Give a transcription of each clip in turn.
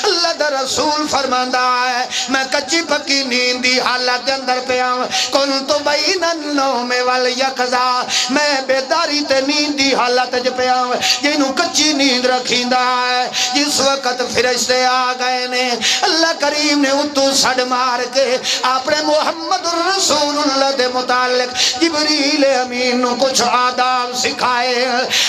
اللہ دا رسول فرماندا ہے میں کچی پکی نیند دی حالت اندر پیا کنت بین النوم والیقظہ میں بیداری تے نیند دی حالت وچ پیا جنوں کچی نیند رکھیندا ہے جس وقت فرشتے آ گئے نے اللہ کریم نے اتو سڑ مار کے اپنے محمد رسول اللہ دے متعلق جبریل امین نو کچھ آداب سکھائے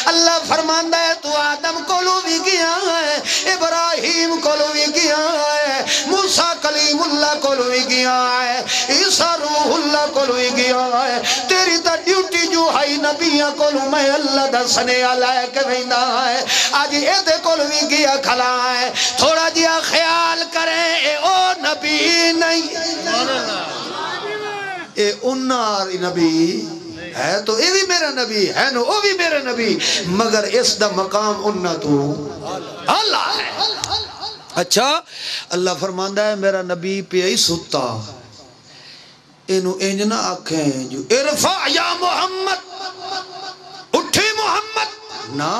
اللہ فرماندا ہے تو آدم کولو بھی گیا ہے ابراہیم کولو بھی گیا ہے موسیٰ کلیم اللہ کولو بھی گیا ہے عیسیٰ روح اللہ کولو بھی گیا ہے تیری تا ڈیوٹی جو ہے نبیاں کولو میں اللہ دا سنے علیہ کے بھیندہ ہے آج ایدے کولو بھی گیا کھلا ہے تھوڑا جیا خیال کریں اے او نبی نہیں اے انار نبی ہے تو اے بھی میرا نبی ہے نو او بھی میرا نبی مگر اس دا مقام انہ تو اللہ ہے اچھا اللہ فرماندہ ہے میرا نبی پہ ہی ستا انہوں انجنا آکھیں جو ارفع یا محمد اٹھے محمد نا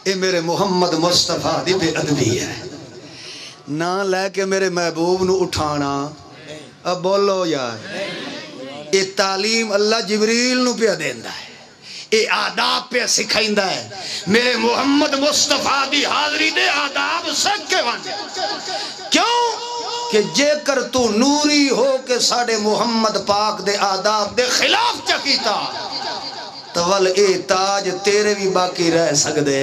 اے میرے محمد مصطفیٰ دی بے ادبی ہے نا لے کے میرے محبوب نو اٹھانا اب بولو یار اے تعلیم اللہ جبریل نو پہ دیندہ ہے اے آداب پہ سکھائندہ ہے میرے محمد مصطفیٰ دی حاضری دے آداب سکھے واندے کیوں کہ جے کر تو نوری ہو کہ ساڑے محمد پاک دے آداب دے خلاف چکیتا تو ول اے تاج تیرے بھی باقی رہ سکدے